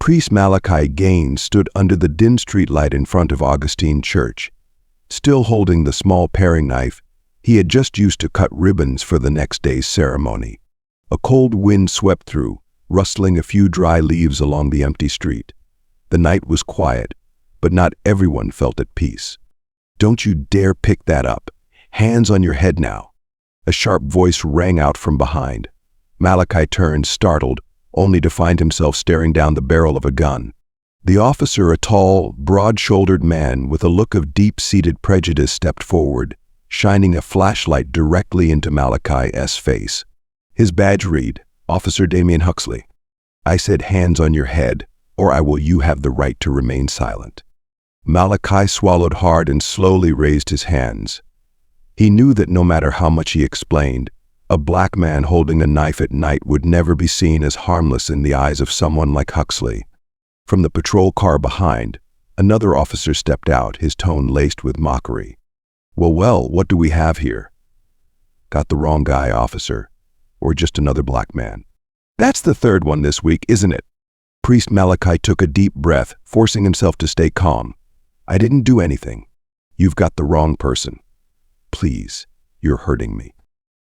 Priest Malachi Gaines stood under the dim streetlight in front of Augustine Church. Still holding the small paring knife he had just used to cut ribbons for the next day's ceremony. A cold wind swept through, rustling a few dry leaves along the empty street. The night was quiet, but not everyone felt at peace. "Don't you dare pick that up. Hands on your head now." A sharp voice rang out from behind. Malachi turned, startled, only to find himself staring down the barrel of a gun. The officer, a tall, broad-shouldered man with a look of deep-seated prejudice, stepped forward, shining a flashlight directly into Malachi's face. His badge read, "Officer Damian Huxley. I said hands on your head, or you have the right to remain silent." Malachi swallowed hard and slowly raised his hands. He knew that no matter how much he explained, a black man holding a knife at night would never be seen as harmless in the eyes of someone like Huxley. From the patrol car behind, another officer stepped out, his tone laced with mockery. Well, what do we have here?" "Got the wrong guy, officer. Or just another black man." "That's the third one this week, isn't it?" Priest Malachi took a deep breath, forcing himself to stay calm. "I didn't do anything. You've got the wrong person. Please, you're hurting me."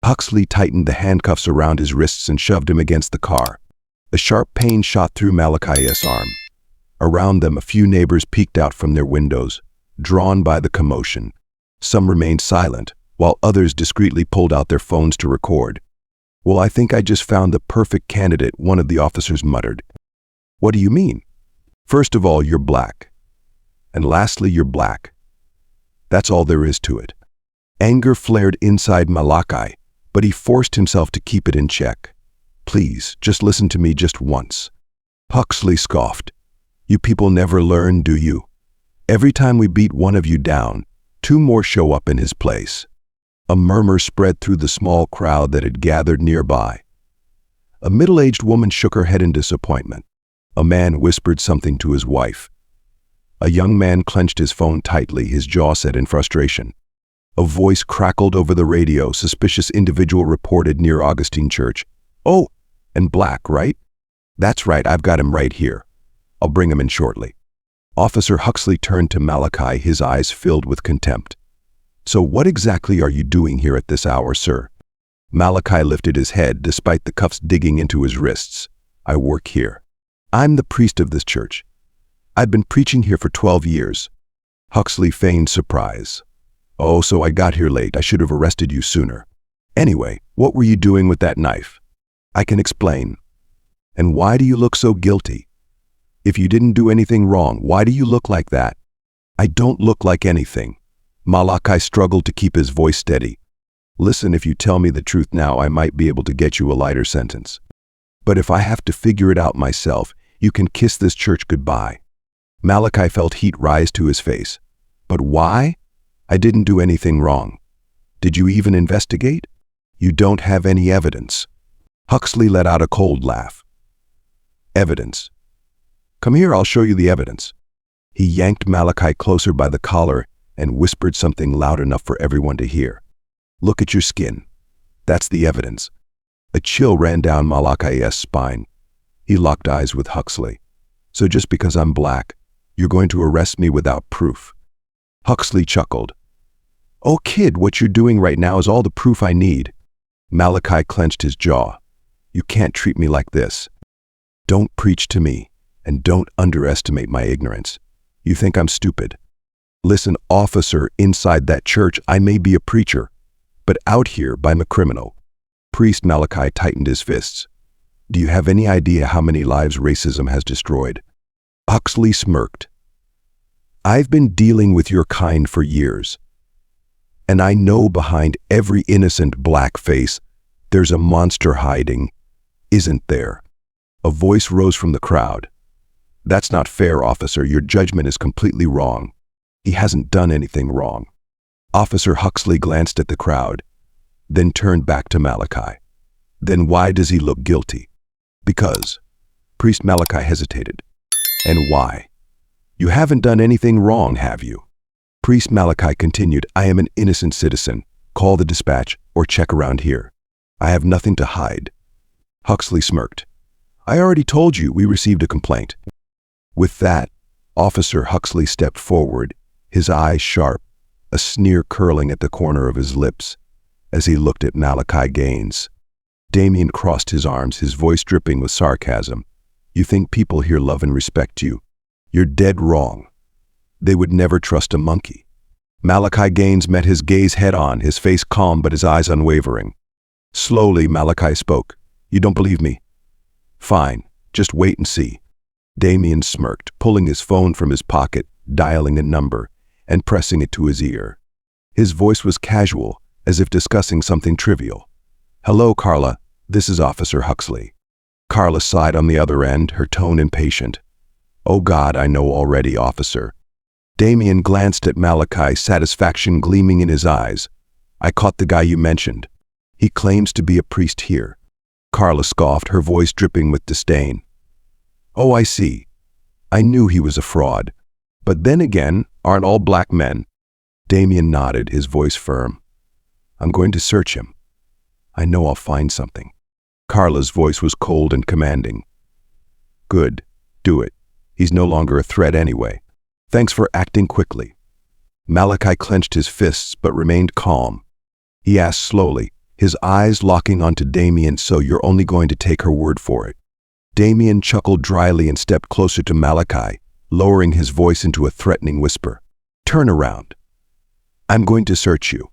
Huxley tightened the handcuffs around his wrists and shoved him against the car. A sharp pain shot through Malachi's arm. Around them, a few neighbors peeked out from their windows, drawn by the commotion. Some remained silent, while others discreetly pulled out their phones to record. "Well, I think I just found the perfect candidate," one of the officers muttered. "What do you mean?" "First of all, you're black. And lastly, you're black. That's all there is to it." Anger flared inside Malachi, but he forced himself to keep it in check. "Please, just listen to me just once." Huxley scoffed. "You people never learn, do you? Every time we beat one of you down, two more show up in his place." A murmur spread through the small crowd that had gathered nearby. A middle-aged woman shook her head in disappointment. A man whispered something to his wife. A young man clenched his phone tightly, his jaw set in frustration. A voice crackled over the radio. "Suspicious individual reported near Augustine Church." "Oh, and black, right?" "That's right, I've got him right here. I'll bring him in shortly." Officer Huxley turned to Malachi, his eyes filled with contempt. "So what exactly are you doing here at this hour, sir?" Malachi lifted his head, despite the cuffs digging into his wrists. "I work here. I'm the priest of this church. I've been preaching here for 12 years. Huxley feigned surprise. "Oh, so I got here late. I should have arrested you sooner. Anyway, what were you doing with that knife?" "I can explain." "And why do you look so guilty? If you didn't do anything wrong, why do you look like that?" "I don't look like anything." Malachi struggled to keep his voice steady. "Listen, if you tell me the truth now, I might be able to get you a lighter sentence. But if I have to figure it out myself, you can kiss this church goodbye." Malachi felt heat rise to his face. "But why?" "I didn't do anything wrong." "Did you even investigate?" "You don't have any evidence." Huxley let out a cold laugh. "Evidence? Come here, I'll show you the evidence." He yanked Malachi closer by the collar and whispered something loud enough for everyone to hear. "Look at your skin. That's the evidence." A chill ran down Malachi's spine. He locked eyes with Huxley. "So just because I'm black, you're going to arrest me without proof?" Huxley chuckled. "Oh, kid, what you're doing right now is all the proof I need." Malachi clenched his jaw. "You can't treat me like this. Don't preach to me, and don't underestimate my ignorance. You think I'm stupid. Listen, officer, inside that church, I may be a preacher, but out here, I'm a criminal." Priest Malachi tightened his fists. "Do you have any idea how many lives racism has destroyed?" Huxley smirked. "I've been dealing with your kind for years, and I know behind every innocent black face, there's a monster hiding, isn't there?" A voice rose from the crowd. "That's not fair, officer. Your judgment is completely wrong. He hasn't done anything wrong." Officer Huxley glanced at the crowd, then turned back to Malachi. "Then why does he look guilty?" "Because." Priest Malachi hesitated. "And why? You haven't done anything wrong, have you?" Priest Malachi continued, "I am an innocent citizen. Call the dispatch or check around here. I have nothing to hide." Huxley smirked. "I already told you we received a complaint. With that, Officer Huxley stepped forward, his eyes sharp, a sneer curling at the corner of his lips as he looked at Malachi Gaines. Damien crossed his arms, his voice dripping with sarcasm. You think people here love and respect you? You're dead wrong. They would never trust a monkey. Malachi Gaines met his gaze head-on, his face calm but his eyes unwavering. Slowly, Malachi spoke. You don't believe me? Fine, just wait and see. Damien smirked, pulling his phone from his pocket, dialing a number, and pressing it to his ear. His voice was casual, as if discussing something trivial. Hello, Carla. This is Officer Huxley. Carla sighed on the other end, her tone impatient. Oh God, I know already, officer. Damien glanced at Malachi, satisfaction gleaming in his eyes. I caught the guy you mentioned. He claims to be a priest here. Carla scoffed, her voice dripping with disdain. Oh, I see. I knew he was a fraud. But then again, aren't all black men? Damien nodded, his voice firm. I'm going to search him. I know I'll find something. Carla's voice was cold and commanding. Good. Do it. He's no longer a threat anyway. Thanks for acting quickly. Malachi clenched his fists but remained calm. He asked slowly, his eyes locking onto Damien. So you're only going to take her word for it? Damien chuckled dryly and stepped closer to Malachi, lowering his voice into a threatening whisper. Turn around. I'm going to search you.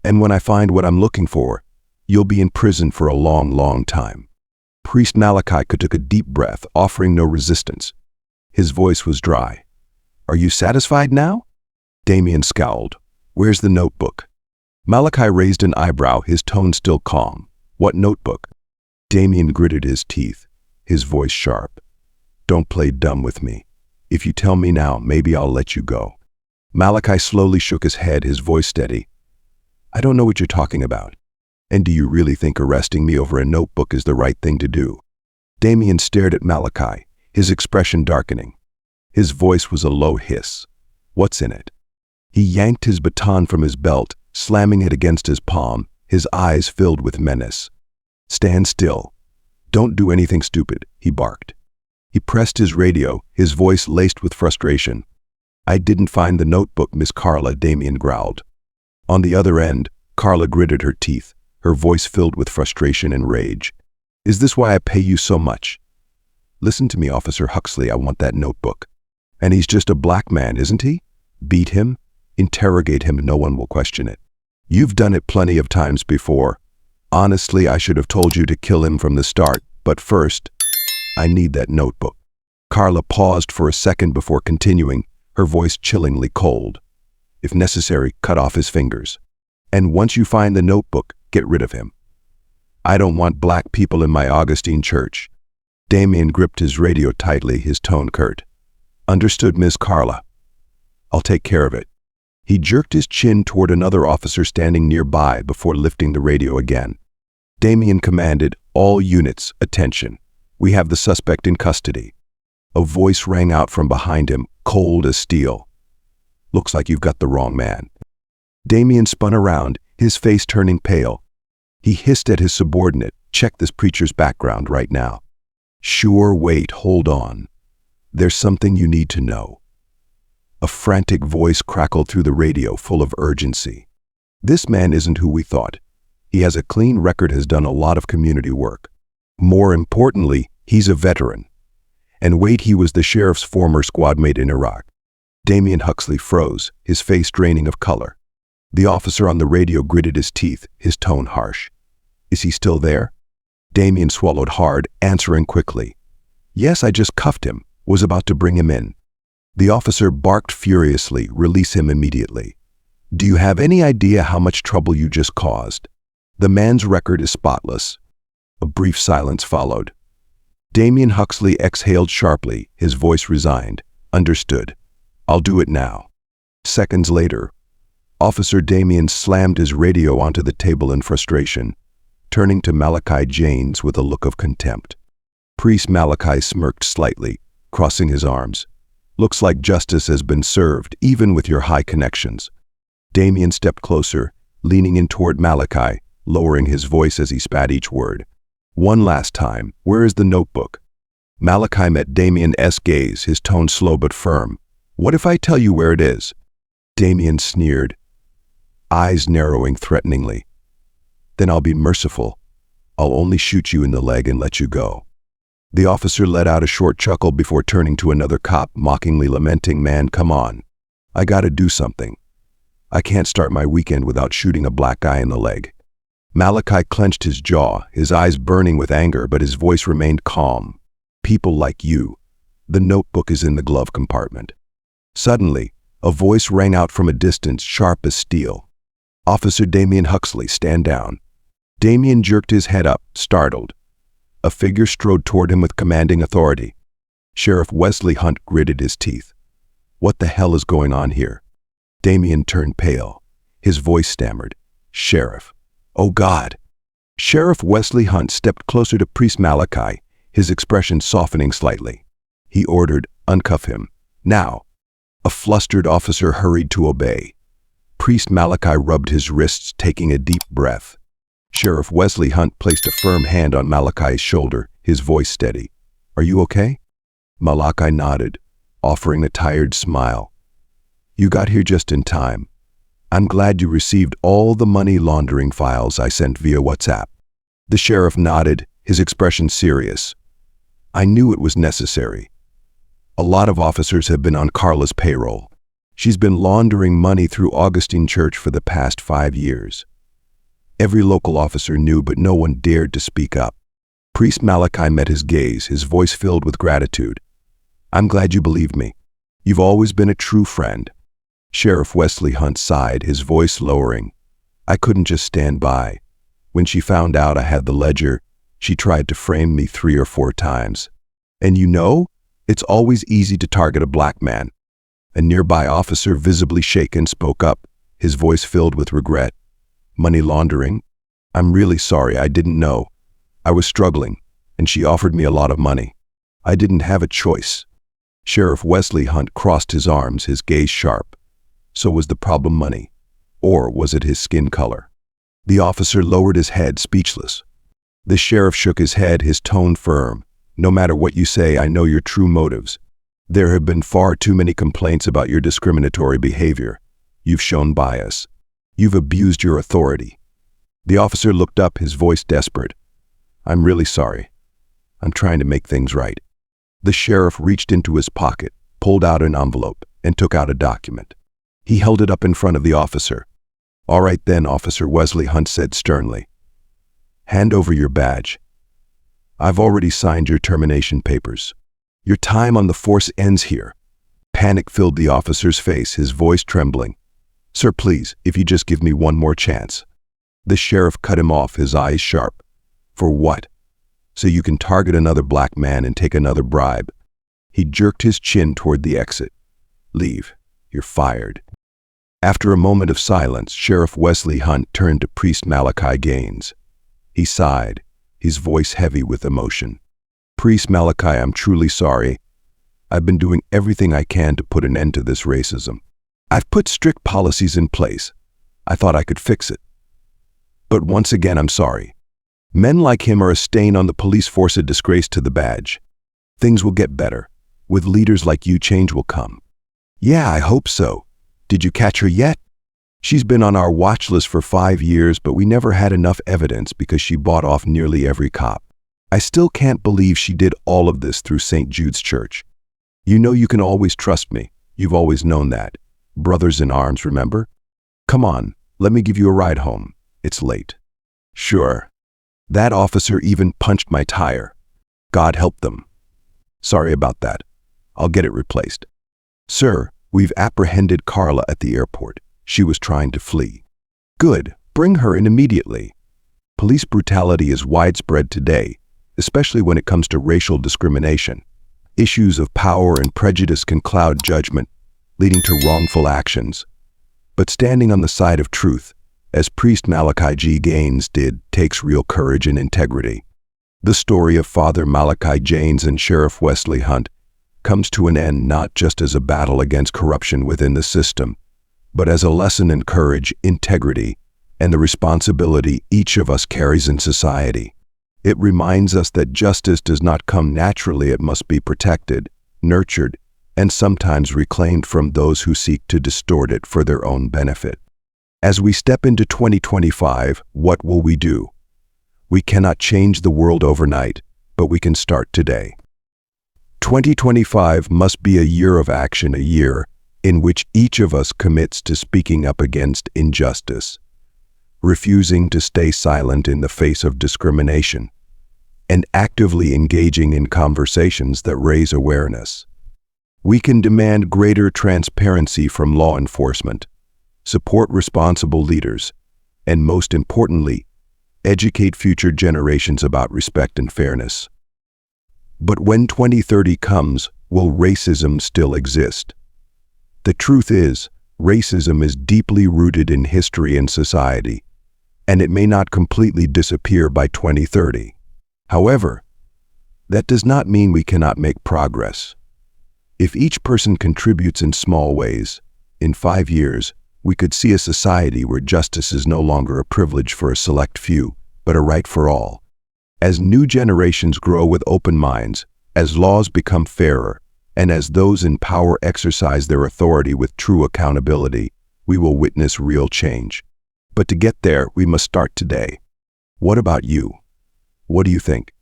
And when I find what I'm looking for, you'll be in prison for a long, long time. Priest Malachi took a deep breath, offering no resistance. His voice was dry. Are you satisfied now? Damien scowled. Where's the notebook? Malachi raised an eyebrow, his tone still calm. What notebook? Damien gritted his teeth, his voice sharp. Don't play dumb with me. If you tell me now, maybe I'll let you go. Malachi slowly shook his head, his voice steady. I don't know what you're talking about. And do you really think arresting me over a notebook is the right thing to do? Damien stared at Malachi, his expression darkening. His voice was a low hiss. What's in it? He yanked his baton from his belt, slamming it against his palm, his eyes filled with menace. Stand still. Don't do anything stupid, he barked. He pressed his radio, his voice laced with frustration. I didn't find the notebook, Miss Carla, Damien growled. On the other end, Carla gritted her teeth, her voice filled with frustration and rage. Is this why I pay you so much? Listen to me, Officer Huxley, I want that notebook. And he's just a black man, isn't he? Beat him, interrogate him, no one will question it. You've done it plenty of times before. Honestly, I should have told you to kill him from the start, but first, I need that notebook. Carla paused for a second before continuing, her voice chillingly cold. If necessary, cut off his fingers. And once you find the notebook, get rid of him. I don't want black people in my Augustine church. Damien gripped his radio tightly, his tone curt. Understood, Miss Carla. I'll take care of it. He jerked his chin toward another officer standing nearby before lifting the radio again. Damien commanded, all units, attention. We have the suspect in custody. A voice rang out from behind him, cold as steel. Looks like you've got the wrong man. Damien spun around, his face turning pale. He hissed at his subordinate, check this preacher's background right now. Sure, wait, hold on. There's something you need to know. A frantic voice crackled through the radio, full of urgency. This man isn't who we thought. He has a clean record, has done a lot of community work. More importantly, he's a veteran. And wait, he was the sheriff's former squadmate in Iraq. Damien Huxley froze, his face draining of color. The officer on the radio gritted his teeth, his tone harsh. Is he still there? Damien swallowed hard, answering quickly. Yes, I just cuffed him, was about to bring him in. The officer barked furiously, release him immediately. Do you have any idea how much trouble you just caused? The man's record is spotless. A brief silence followed. Damien Huxley exhaled sharply, his voice resigned. Understood. I'll do it now. Seconds later, Officer Damien slammed his radio onto the table in frustration, turning to Malachi Gaines with a look of contempt. Priest Malachi smirked slightly, crossing his arms. Looks like justice has been served, even with your high connections. Damien stepped closer, leaning in toward Malachi, lowering his voice as he spat each word. One last time, where is the notebook? Malachi met Damien's gaze, his tone slow but firm. "What if I tell you where it is?" Damien sneered, eyes narrowing threateningly. "Then I'll be merciful. I'll only shoot you in the leg and let you go." The officer let out a short chuckle before turning to another cop, mockingly lamenting, "Man, come on. I gotta do something. I can't start my weekend without shooting a black guy in the leg." Malachi clenched his jaw, his eyes burning with anger, but his voice remained calm. "People like you. The notebook is in the glove compartment." Suddenly, a voice rang out from a distance, sharp as steel. "Officer Damien Huxley, stand down." Damien jerked his head up, startled. A figure strode toward him with commanding authority. Sheriff Wesley Hunt gritted his teeth. "What the hell is going on here?" Damien turned pale. His voice stammered. "Sheriff. Oh God." Sheriff Wesley Hunt stepped closer to Priest Malachi, his expression softening slightly. He ordered, "Uncuff him. Now." A flustered officer hurried to obey. Priest Malachi rubbed his wrists, taking a deep breath. Sheriff Wesley Hunt placed a firm hand on Malachi's shoulder, his voice steady. "Are you okay?" Malachi nodded, offering a tired smile. "You got here just in time. I'm glad you received all the money laundering files I sent via WhatsApp." The sheriff nodded, his expression serious. "I knew it was necessary. A lot of officers have been on Carla's payroll. She's been laundering money through Augustine Church for the past 5 years. Every local officer knew, but no one dared to speak up." Priest Malachi met his gaze, his voice filled with gratitude. "I'm glad you believed me. You've always been a true friend." Sheriff Wesley Hunt sighed, his voice lowering. "I couldn't just stand by. When she found out I had the ledger, she tried to frame me 3 or 4 times. And you know, it's always easy to target a black man." A nearby officer, visibly shaken, spoke up, his voice filled with regret. "Money laundering? I'm really sorry, I didn't know. I was struggling, and she offered me a lot of money. I didn't have a choice." Sheriff Wesley Hunt crossed his arms, his gaze sharp. So was the problem money? Or was it his skin color? The officer lowered his head, speechless. The sheriff shook his head, his tone firm. "No matter what you say, I know your true motives. There have been far too many complaints about your discriminatory behavior. You've shown bias. You've abused your authority." The officer looked up, his voice desperate. "I'm really sorry. I'm trying to make things right." The sheriff reached into his pocket, pulled out an envelope, and took out a document. He held it up in front of the officer. "All right then," Officer Wesley Hunt said sternly. "Hand over your badge. I've already signed your termination papers. Your time on the force ends here." Panic filled the officer's face, his voice trembling. "Sir, please, if you just give me one more chance." The sheriff cut him off, his eyes sharp. "For what? So you can target another black man and take another bribe?" He jerked his chin toward the exit. "Leave. You're fired." After a moment of silence, Sheriff Wesley Hunt turned to Priest Malachi Gaines. He sighed, his voice heavy with emotion. "Priest Malachi, I'm truly sorry. I've been doing everything I can to put an end to this racism. I've put strict policies in place. I thought I could fix it. But once again, I'm sorry. Men like him are a stain on the police force, a disgrace to the badge. Things will get better. With leaders like you, change will come." "Yeah, I hope so. Did you catch her yet?" "She's been on our watch list for 5 years, but we never had enough evidence because she bought off nearly every cop. I still can't believe she did all of this through St. Jude's Church. You know you can always trust me. You've always known that. Brothers in arms, remember? Come on, let me give you a ride home. It's late." "Sure." That officer even punched my tire. God help them. "Sorry about that. I'll get it replaced." "Sir, we've apprehended Carla at the airport. She was trying to flee." "Good. Bring her in immediately." Police brutality is widespread today, especially when it comes to racial discrimination. Issues of power and prejudice can cloud judgment, leading to wrongful actions. But standing on the side of truth, as Priest Malachi Gaines did, takes real courage and integrity. The story of Father Malachi Gaines and Sheriff Wesley Hunt comes to an end not just as a battle against corruption within the system, but as a lesson in courage, integrity, and the responsibility each of us carries in society. It reminds us that justice does not come naturally. It must be protected, nurtured, and sometimes reclaimed from those who seek to distort it for their own benefit. As we step into 2025, what will we do? We cannot change the world overnight, but we can start today. 2025 must be a year of action, a year in which each of us commits to speaking up against injustice, refusing to stay silent in the face of discrimination, and actively engaging in conversations that raise awareness. We can demand greater transparency from law enforcement, support responsible leaders, and most importantly, educate future generations about respect and fairness. But when 2030 comes, will racism still exist? The truth is, racism is deeply rooted in history and society, and it may not completely disappear by 2030. However, that does not mean we cannot make progress. If each person contributes in small ways, in 5 years, we could see a society where justice is no longer a privilege for a select few, but a right for all. As new generations grow with open minds, as laws become fairer, and as those in power exercise their authority with true accountability, we will witness real change. But to get there, we must start today. What about you? What do you think?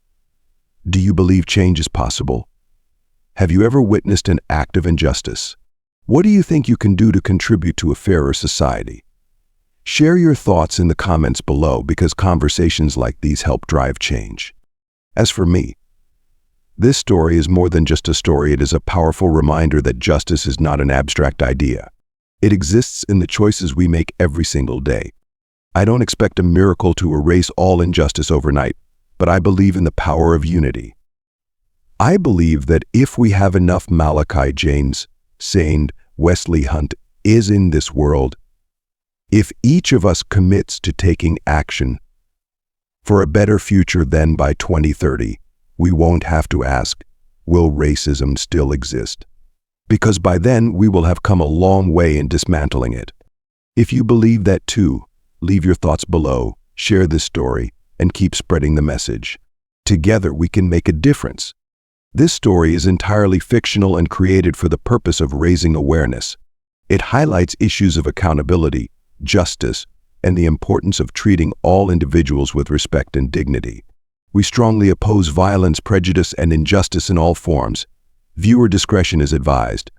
Do you believe change is possible? Have you ever witnessed an act of injustice? What do you think you can do to contribute to a fairer society? Share your thoughts in the comments below, because conversations like these help drive change. As for me, this story is more than just a story. It is a powerful reminder that justice is not an abstract idea. It exists in the choices we make every single day. I don't expect a miracle to erase all injustice overnight, but I believe in the power of unity. I believe that if we have enough Malachi Gaines, Saint Wesley Hunt is in this world, if each of us commits to taking action for a better future, then by 2030, we won't have to ask, will racism still exist? Because by then, we will have come a long way in dismantling it. If you believe that too, leave your thoughts below, share this story, and keep spreading the message. Together, we can make a difference. This story is entirely fictional and created for the purpose of raising awareness. It highlights issues of accountability, justice, and the importance of treating all individuals with respect and dignity. We strongly oppose violence, prejudice, and injustice in all forms. Viewer discretion is advised.